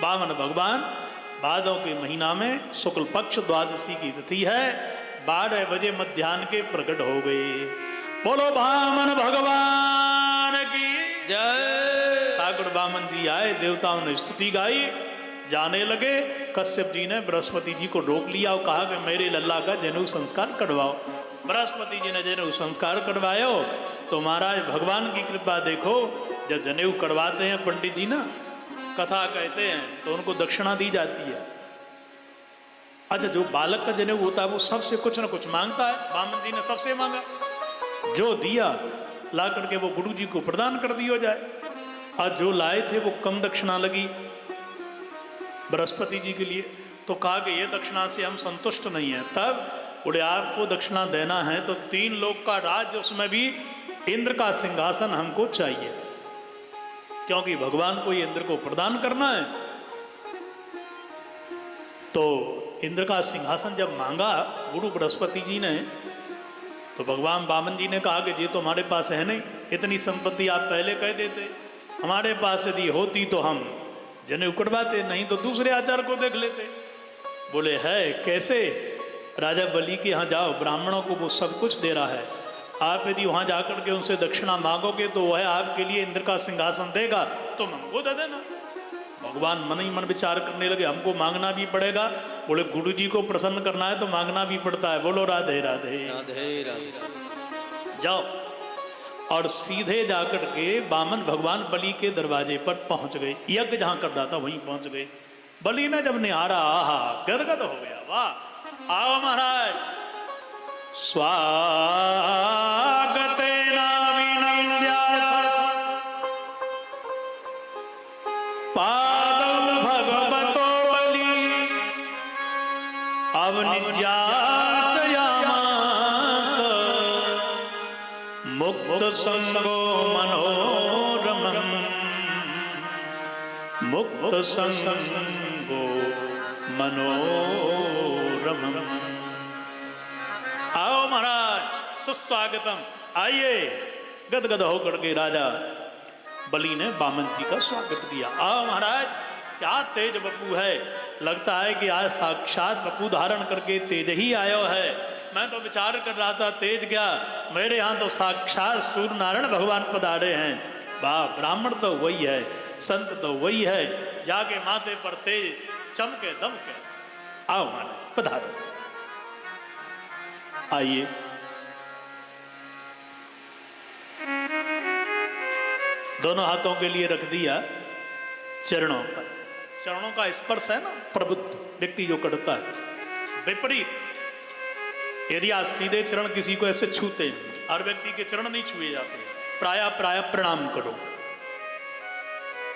बामन भगवान भादों के महीना में शुक्ल पक्ष द्वादशी की तिथि है, 12 बजे मध्याह्न के प्रकट हो गए। बोलो बामन भगवान की जय। ठाकुर बामन जी आए, देवताओं ने स्तुति गाई, जाने लगे। कश्यप जी ने बृहस्पति जी को रोक लिया और कहा कि मेरे लल्ला का जनेऊ संस्कार करवाओ। बृहस्पति जी ने जनेऊ संस्कार करवायो तो महाराज भगवान की कृपा देखो, जब जनेऊ करवाते हैं पंडित जी ना, कथा कहते हैं तो उनको दक्षिणा दी जाती है। अच्छा, जो बालक का जनेऊ होता है वो सबसे कुछ ना कुछ मांगता है, बामन जी ने सबसे मांगा, जो दिया ला करके वो गुरु जी को प्रदान कर दिया जाए। और जो लाए थे वो कम दक्षिणा लगी बृहस्पति जी के लिए, तो कहा कि ये दक्षिणा से हम संतुष्ट नहीं है। तब बोले आपको दक्षिणा देना है तो 3 लोक का राज्य, उसमें भी इंद्र का सिंहासन हमको चाहिए, क्योंकि भगवान को ये इंद्र को प्रदान करना है। तो इंद्र का सिंहासन जब मांगा गुरु बृहस्पति जी ने, तो भगवान बामन जी ने कहा कि ये तो हमारे पास है नहीं, इतनी संपत्ति आप पहले कह देते, हमारे पास यदि होती तो हम जनेऊ करवाते, नहीं तो दूसरे आचार को देख लेते। बोले है कैसे? राजा बलि के यहाँ जाओ, ब्राह्मणों को वो सब कुछ दे रहा है, आप यदि वहाँ जाकर के उनसे दक्षिणा मांगोगे तो वह आपके लिए इंद्र का सिंहासन देगा, तुम हमको दे देना। भगवान मन ही मन विचार करने लगे, हमको मांगना भी पड़ेगा। बोले गुरु जी को प्रसन्न करना है तो मांगना भी पड़ता है। बोलो राधे राधे राधे राधे। जाओ। और सीधे जाकर के बामन भगवान बलि के दरवाजे पर पहुंच गए, यज्ञ जहां कर रहा था वहीं पहुंच गए। बलि ने जब निहारा, आहा गदगद हो गया, वाह, आओ महाराज, स्वागतेन पादौ भगवतो बलि अवनिज्याचयामास मुक्त संगो मनोरमं, मुक्त संगो मनोरमं। आओ महाराज, सुस्वागतम, आइए। गदगद होकर के राजा बलि ने बामन जी का स्वागत किया। आओ महाराज, क्या तेज बपू है, लगता है कि आज साक्षात बपू धारण करके तेज ही आयो है। मैं तो विचार कर रहा था तेज क्या, मेरे यहाँ तो साक्षात सूर्य नारायण भगवान पधारे हैं। वाह, ब्राह्मण तो वही है, संत तो वही है, जाके माथे पर तेज चमके दमके। आओ महाराज पधारो, आइए। दोनों हाथों के लिए रख दिया चरणों पर। चरणों का स्पर्श है ना, प्रबुद्ध व्यक्ति जो करता है। विपरीत यदि आप सीधे चरण किसी को ऐसे छूते हैं, हर व्यक्ति के चरण नहीं छुए जाते, प्राय प्रणाम करो,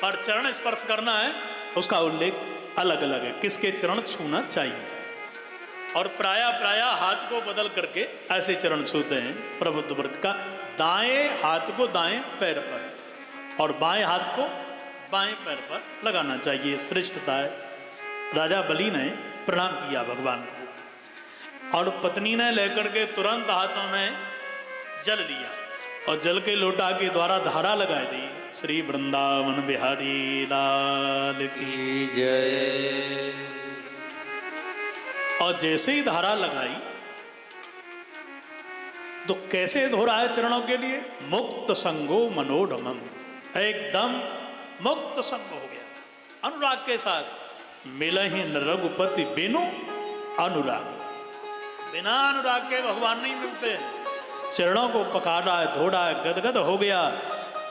पर चरण स्पर्श करना है उसका उल्लेख अलग अलग है, किसके चरण छूना चाहिए। और प्राय हाथ को बदल करके ऐसे चरण छूते हैं प्रबुद्ध वर्ग का। दाएं हाथ को दाएं पैर पर और बाएं हाथ को बाएं पैर पर लगाना चाहिए, श्रेष्ठता है। राजा बलि ने प्रणाम किया भगवान को, और पत्नी ने लेकर के तुरंत हाथों में जल लिया और जल के लोटा के द्वारा धारा लगा दी। श्री वृंदावन बिहारी लाल की जय। और जैसे ही धारा लगाई तो कैसे धो रहा है चरणों के लिए? मुक्त संगो मनोरमम, एकदम मुक्त संग हो गया, अनुराग के साथ। मिलहि न रघुपति बिनु अनुराग, बिना अनुराग के भगवान नहीं मिलते। चरणों को पकार रहा है, धो रहा है, गदगद हो गया।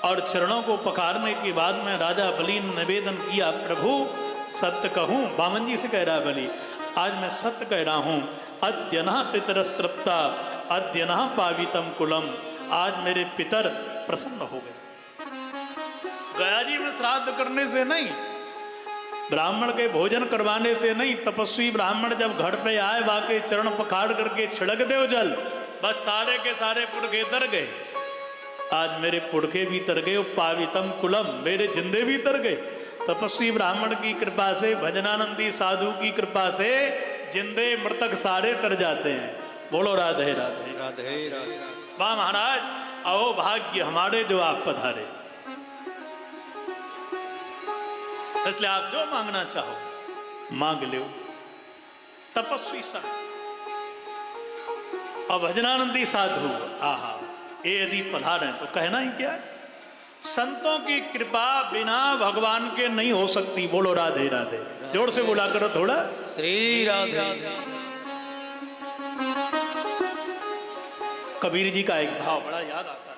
और चरणों को पकारने के बाद में राजा बलि ने निवेदन किया, प्रभु सत्य कहूं, बामन जी से कह रहा है बलि, आज मैं सत्य कह रहा हूं, अद्य नः पितरस्तृप्ता अद्य नः पावितम कुलम, आज मेरे पितर प्रसन्न हो गए। गया जी में श्राद्ध करने से नहीं, ब्राह्मण के भोजन करवाने से नहीं, तपस्वी ब्राह्मण जब घर पे आए, वाके चरण पखाड़ करके छिड़क दो जल, बस सारे के सारे पुरखे तर गए। आज मेरे पुरखे भी तर गए, पावितम कुलम, मेरे जिंदे भी तर गए। तपस्वी ब्राह्मण की कृपा से, भजनानंदी साधु की कृपा से जिंदे मृतक सारे तर जाते हैं। बोलो राधे राधे राधे राधे। वाह महाराज, आओ भाग्य हमारे जो आप पधारे। इसलिए आप जो मांगना चाहो मांग लो। तपस्वी संत और भजनानंदी साधु, आहा, ये यदि पधारे तो कहना ही क्या है। संतों की कृपा बिना भगवान के नहीं हो सकती। बोलो राधे राधे, जोर से बोला करो थोड़ा। श्री राधे। कबीर जी का एक भाव बड़ा याद आता है।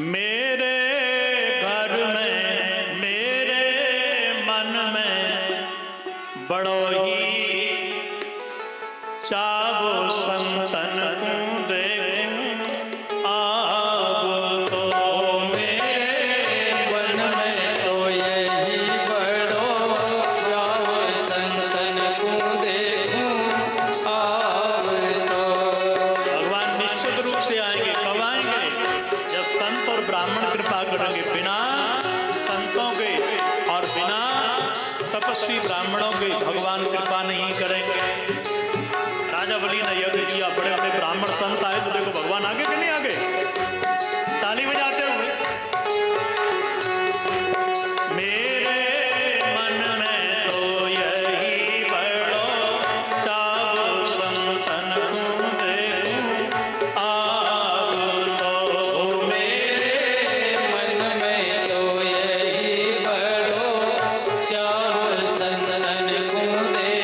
मेरे घर में मेरे मन में बड़ो ही चावो संतन दे आब तो मेरे मन में तो यही बड़ो जाओ संतन को देखूं आब तो। भगवान निश्चित रूप से आएंगे। कब आएंगे? जब संत और ब्राह्मण कृपा करेंगे। बिना संतों के और बिना तपस्वी ब्राह्मणों के भगवान कृपा नहीं करेंगे। राजा बलि ने यज्ञ किया, बड़े बड़े ब्राह्मण संत आए तो देखो भगवान आगे कि नहीं आगे, ताली बजाते हुए। मेरे मन में तो यही बड़ो चावो संतन को देखूं आब तो। मेरे मन में तो यही बड़ो जाओ संतन को देखूं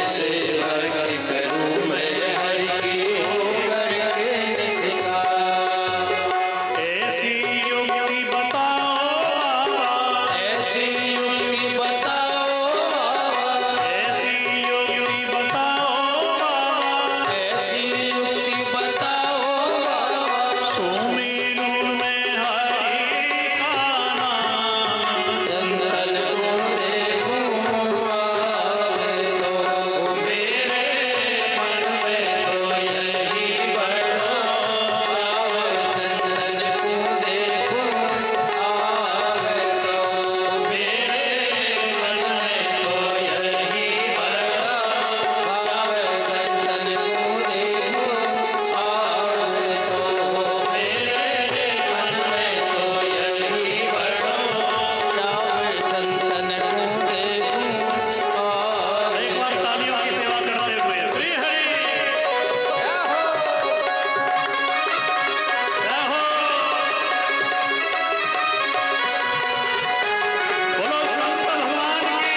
सेवक करूं मैं हरि की होकर के निष्काम। ऐसी युक्ति बताओ बाबा, ऐसी युक्ति बताओ बाबा, ऐसी युक्ति बताओ बाबा, ऐसी युक्ति बताओ बाबा, सुमिरु में हरि का नाम, चंदन को देखूं आवे तो मेरे मन में तो यही बड़ो भाव। चंदन को देखूं आवे तो मेरे मन में तो यही बड़ो भाव। चंदन को देखूं आवे तो मेरे मन में तो यही बड़ो भाव। चंदन को देखूं आवे। एक बार तालियों की सेवा करते हुए श्री हरि जय हो। बोलो शंकर भगवान की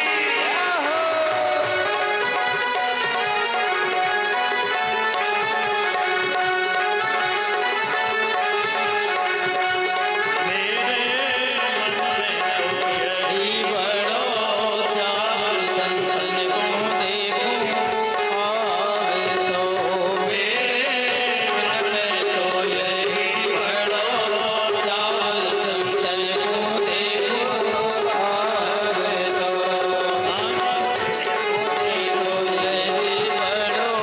मेरे मन में तो यही बड़ो चाव। चंदन को देखूं आवे तो मेरे मन में तो यही बड़ो चाव। चंदन को देखूं आवे तो यही बड़ो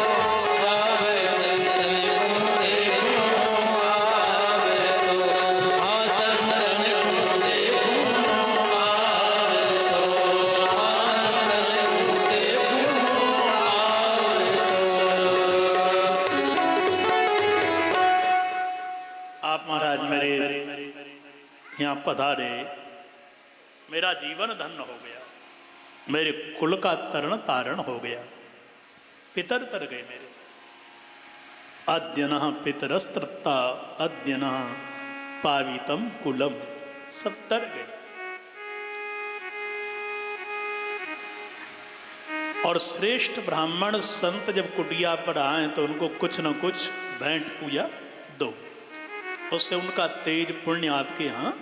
चाव। चंदन को देखूं आवे तो हाँ चंदन को देखूं आवे तो हाँ चंदन को देखूं आप महाराज मेरे यहाँ पधारे, मेरा जीवन धन्य हो गया, मेरे कुल का तरण तारण हो गया, पितर तर गए मेरे। अद्य नः पितरस्तृप्ता अद्य नः पावितम कुलम, सब तर गए। और श्रेष्ठ ब्राह्मण संत जब कुटिया पर आए तो उनको कुछ न कुछ भेंट पूजा दो, उससे उनका तेज पुण्य आपके यहाँ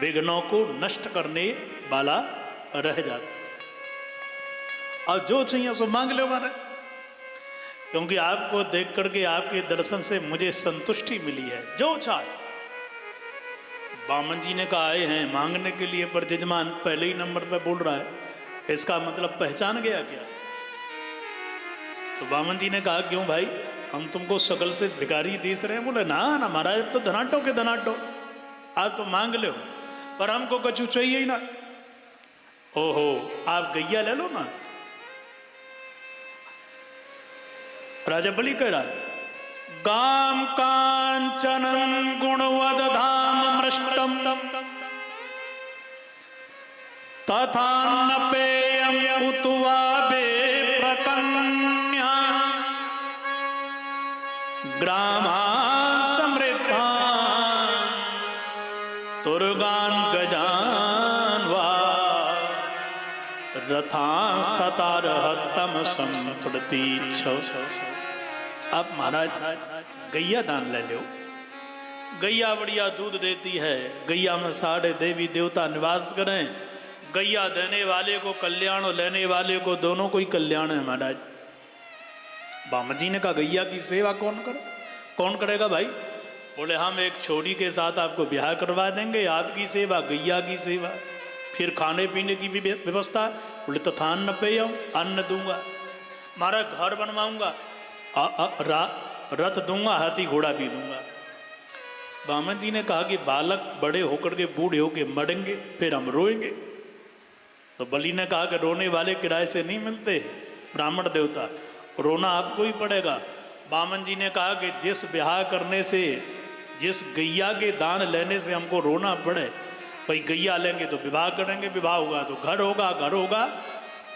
विघ्नों को नष्ट करने वाला रह जाता है। और जो चाहिए सो मांग लो माने, क्योंकि आपको देख करके आपके दर्शन से मुझे संतुष्टि मिली है। जो चाहे बामन जी ने कहा आए हैं मांगने के लिए, पर जजमान पहले ही नंबर पे बोल रहा है, इसका मतलब पहचान गया क्या? तो बामन जी ने कहा क्यों भाई, हम तुमको सकल से भिखारी देश रहे हैं? बोले ना ना महाराज, अब तो धनाटो के धनाटो, आप तो मांग लो, पर हमको कछु चाहिए ही ना। ओहो, आप गैया ले लो ना। राजा बलि कह रहा, गाम कांचनम गुणवद धाम मृष्टम तथा न पेयम उतवा बे प्रकन्या ग्रामा समृद्धा तुर्गान गजान वा रथांस्ततारहतम संप्रतीच्छ। आप महाराज गैया दान ले लो, गैया बढ़िया दूध देती है, गैया में सारे देवी देवता निवास करें, गैया देने वाले को कल्याण और लेने वाले को दोनों को ही कल्याण है महाराज। बामन जी ने कहा गैया की सेवा कौन करेगा भाई? बोले हम एक छोरी के साथ आपको ब्याह करवा देंगे, आपकी सेवा गैया की सेवा, फिर खाने पीने की भी व्यवस्था। बोले तो थान न पे अन्न दूंगा, हमारा घर बनवाऊंगा, रथ दूंगा, हाथी घोड़ा भी दूंगा। बामन जी ने कहा कि बालक बड़े होकर के बूढ़े होके मरेंगे, फिर हम रोएंगे। तो बलि ने कहा कि रोने वाले किराए से नहीं मिलते, ब्राह्मण देवता, रोना आपको ही पड़ेगा। बामन जी ने कहा कि जिस ब्याह करने से, जिस गैया के दान लेने से हमको रोना पड़े, भाई गैया लेंगे तो विवाह करेंगे, विवाह होगा तो घर होगा, घर होगा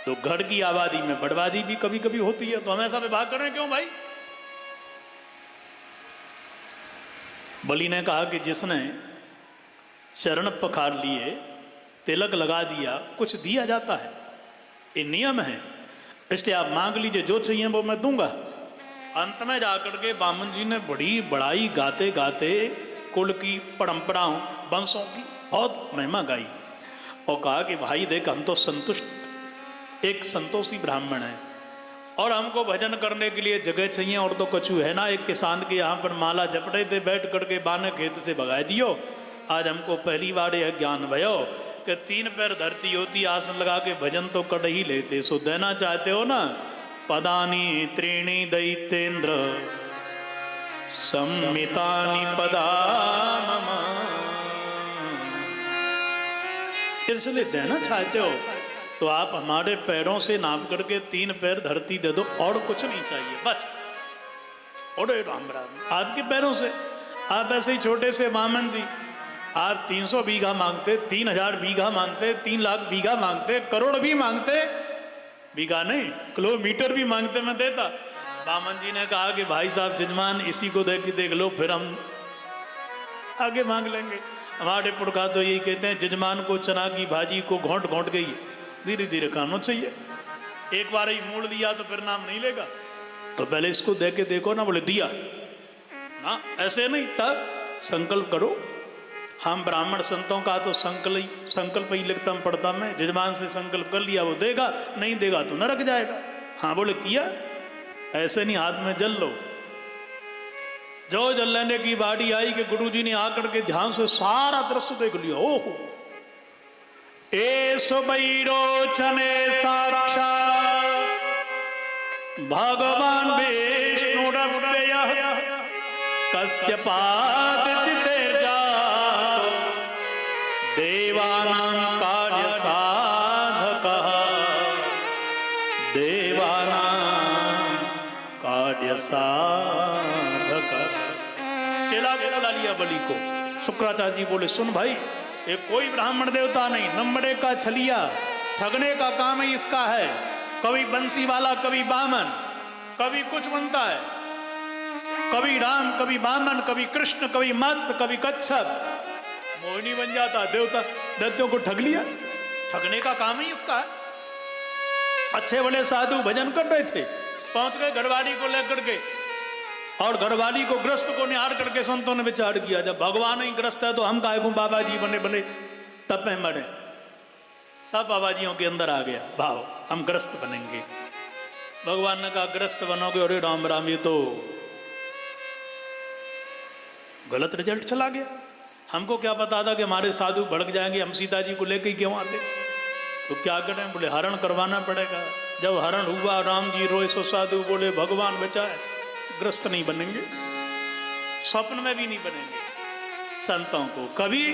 तो घर की आबादी में बर्बादी भी कभी कभी होती है, तो हमेशा विवाह करें क्यों भाई? बलि ने कहा कि जिसने चरण पखार लिए, तिलक लगा दिया, कुछ दिया जाता है, ये नियम है। इसलिए आप मांग लीजिए, जो चाहिए वो मैं दूंगा। अंत में जाकर के बामन जी ने बड़ी बड़ाई गाते गाते कुल की परंपराओं वंशों की बहुत महिमा गाई और कहा कि भाई देख, हम तो संतुष्ट, एक संतोषी ब्राह्मण है और हमको भजन करने के लिए जगह चाहिए और तो कछु है ना। एक किसान के यहाँ पर माला जप रहे थे, बैठ करके बाने खेत से भगा दियो। आज हमको पहली बार यह ज्ञान भयो कि 3 पैर धरती होती, आसन लगा के भजन तो कर ही लेते। सो देना चाहते हो ना, पदानी त्रीणी दैत्येंद्र सम्मितानि पदा मम। इसलिए देना चाहते हो तो आप हमारे पैरों से नाप करके 3 पैर धरती दे दो, और कुछ नहीं चाहिए बस। और राम राम, आपके पैरों से। आप ऐसे ही छोटे से वामन जी, आप 300 बीघा मांगते, 3000 बीघा मांगते, 3 लाख बीघा मांगते, करोड़ भी मांगते, बीघा नहीं किलोमीटर भी मांगते, मैं देता। वामन जी ने कहा कि भाई साहब जजमान, इसी को देख लो, फिर हम आगे मांग लेंगे। हमारे पुरखा तो यही कहते हैं, जजमान को चना की भाजी को घोंट घोंट गई, धीरे धीरे खाना चाहिए। एक बार ही मोड़ दिया तो फिर नाम नहीं लेगा, तो पहले इसको दे के देखो ना। बोले दिया ना, ऐसे नहीं, तब संकल्प करो। हम ब्राह्मण संतों का तो संकल्प ही लिखता पढ़ता मैं। जजमान से संकल्प कर लिया, वो देगा, नहीं देगा तो नरक जाएगा। हाँ बोले किया, ऐसे नहीं हाथ में जल लो। जो जल लेने की बारी आई कि गुरुजी ने आकर के ध्यान से सारा दृश्य देख लिया। ओहो, एस बैरोचने साक्षात् भगवान विष्णुरव्ययः कश्यपादितिर्जातो देवानां कार्य साधकः देवानां कार्य साधकः। चेला बुला लिया बलि को। शुक्राचार्य जी बोले, सुन भाई, ये कोई ब्राह्मण देवता नहीं, नंबरे का छलिया, ठगने का काम ही इसका है। कभी बंसी वाला, कभी बामन, कभी कुछ बनता है, कभी राम, कभी बामन, कभी कृष्ण, कभी मत्स्य, कभी कच्छप, मोहिनी बन जाता। देवता दैत्यों को ठग लिया, ठगने का काम ही इसका है। अच्छे बड़े साधु भजन कर रहे थे, पहुंच गए घरवाली को लेकर के, और घरवाली को ग्रस्त को निहार करके संतों ने विचार किया, जब भगवान ही ग्रस्त है तो हम काहे को बाबा जी बने बने तपे मरे। सब बाबा जियों के अंदर आ गया भाव, हम ग्रस्त बनेंगे। भगवान ने कहा ग्रस्त बनोगे, अरे राम राम, ये तो गलत रिजल्ट चला गया। हमको क्या पता था कि हमारे साधु भड़क जाएंगे, हम सीता जी को लेके ही क्यों आते। तो क्या करें, बोले हरण करवाना पड़ेगा। जब हरण हुआ, राम जी रोए, सो साधु बोले भगवान बचाए, ग्रस्त नहीं बनेंगे, स्वप्न में भी नहीं बनेंगे। संतों को कभी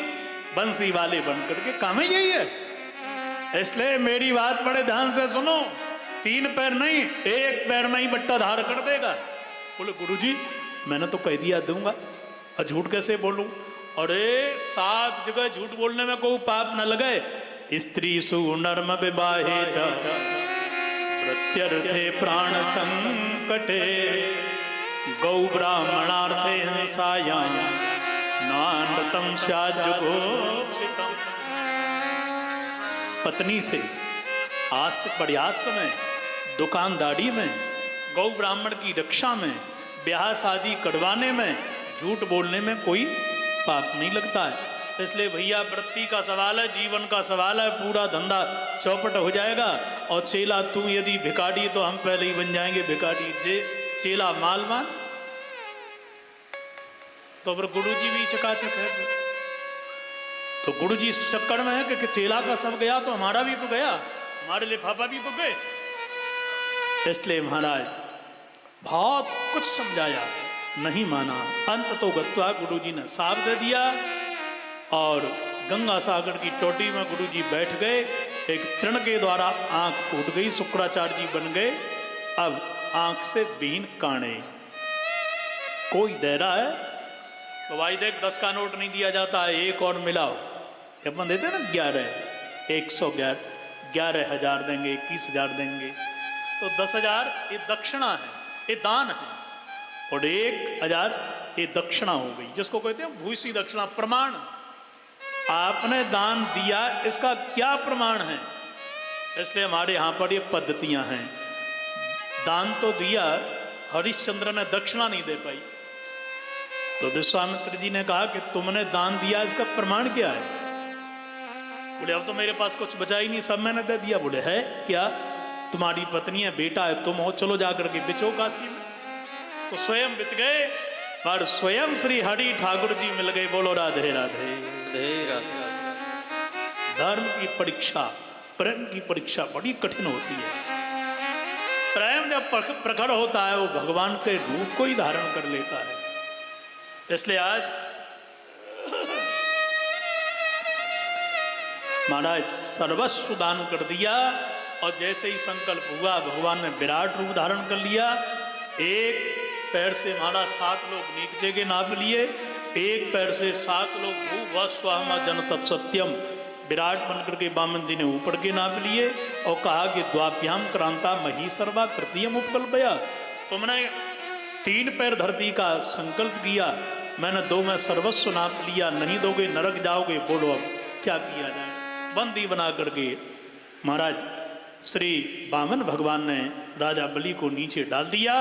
बंसी वाले बन करके काम ही यही है। इसलिए मेरी बात बड़े ध्यान से सुनो, 3 पैर नहीं, 1 पैर में ही बट्टा धार कर देगा। बोले गुरुजी मैंने तो कह दिया दूंगा, और झूठ कैसे बोलूं। अरे 7 जगह झूठ बोलने में कोई पाप न लगे। स्त्री सुनर्म विवाहे प्रत्यर्थे प्राण संकटे गौ ब्राह्मणार्थे हंसायां नानतम स्याजुगोप्सितम्। पत्नी से प्रयास में, दुकानदारी में, गौ ब्राह्मण की रक्षा में, ब्याह शादी करवाने में, झूठ बोलने में कोई पाप नहीं लगता है। इसलिए भैया वृत्ति का सवाल है, जीवन का सवाल है, पूरा धंधा चौपट हो जाएगा। और चेला तू यदि भिखारी तो हम पहले ही बन जाएंगे भिखारी। चेला मालवान तो फिर गुरुजी भी चकाचक है। तो गुरुजी इस चक्कर में है कि चेला का सब गया तो हमारा भी तो गया, हमारे लिफाफा भी तो गए। इसलिए महाराज बहुत कुछ समझाया, नहीं माना। अंत तो गत्वा गुरुजी ने साफ दे दिया और गंगा सागर की टोटी में गुरुजी बैठ गए। एक तृण के द्वारा आंख फूट गई, शुक्राचार्य जी बन गए। अब आंख से बीन काणे। कोई दे रहा है तो भाई देख 10 का नोट नहीं दिया जाता है, 1 और मिलाओ। अपन देते हैं ना 11, 111, 11,000 देंगे, 21,000 देंगे, तो 10,000 ये दक्षिणा है, ये दान है, और 1,000 ये दक्षिणा हो गई, जिसको कहते हैं भूसी दक्षिणा। प्रमाण आपने दान दिया, इसका क्या प्रमाण है। इसलिए हमारे यहाँ पर ये पद्धतियाँ हैं। दान तो दिया, हरिश्चंद्र ने दक्षिणा नहीं दे पाई। तो विश्वामित्र जी ने कहा कि तुमने दान दिया, इसका प्रमाण क्या है? बोले अब तो मेरे पास कुछ बचा ही नहीं, सब मैंने दे दिया। बोले है क्या? तुम्हारी पत्नी है, बेटा है, तुम हो, चलो जाकर के बिचो काशी में। तो स्वयं बिच गए, पर स्वयं श्री हरि ठाकुर जी मिल गए। बोलो राधे राधे। धर्म की परीक्षा, प्रेम की परीक्षा बड़ी कठिन होती है। प्रेम जब प्रकट होता है वो भगवान के रूप को ही धारण कर लेता है। इसलिए आज महाराज सर्वस्व दान कर दिया, और जैसे ही संकल्प हुआ भगवान ने विराट रूप धारण कर लिया। एक पैर से महाराज 7 लोग नीचे के नाप लिए, एक पैर से 7 लोग भू व स्वाहा जन तप सत्यम विराट बनकर के वामन जी ने ऊपर के नाप लिए और कहा कि द्वाभ्याम क्रांता मही सर्वा तृतीयम उपकल्पया। तुमने 3 पैर धरती का संकल्प किया, मैंने 2 में सर्वस्व नाप लिया, नहीं दोगे नरक जाओगे। बोलो अब क्या किया जाए? बंदी बना करके महाराज श्री वामन भगवान ने राजा बलि को नीचे डाल दिया।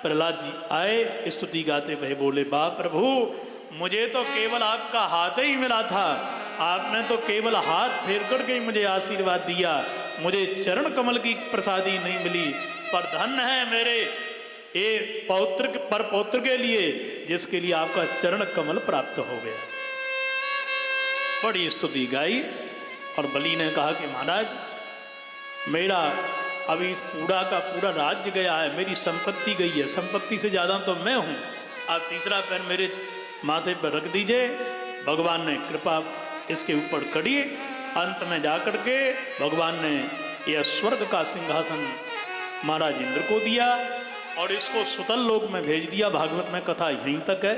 प्रहलाद जी आए, स्तुति गाते भय बोले, बा प्रभु मुझे तो केवल आपका हाथ ही मिला था, आपने तो केवल हाथ फेर करके ही मुझे आशीर्वाद दिया, मुझे चरण कमल की प्रसादी नहीं मिली। पर धन्य है मेरे ये पौत्र पर पौत्र के लिए जिसके लिए आपका चरण कमल प्राप्त हो गया। बड़ी स्तुति गाई और बलि ने कहा कि महाराज मेरा अभी पूरा का पूरा राज्य गया है, मेरी संपत्ति गई है, संपत्ति से ज़्यादा तो मैं हूँ, आप तीसरा पैर मेरे माथे पर रख दीजिए। भगवान ने कृपा इसके ऊपर करी। अंत में जाकर के भगवान ने यह स्वर्ग का सिंहासन महाराज इंद्र को दिया और इसको सुतल लोक में भेज दिया। भागवत में कथा यहीं तक है।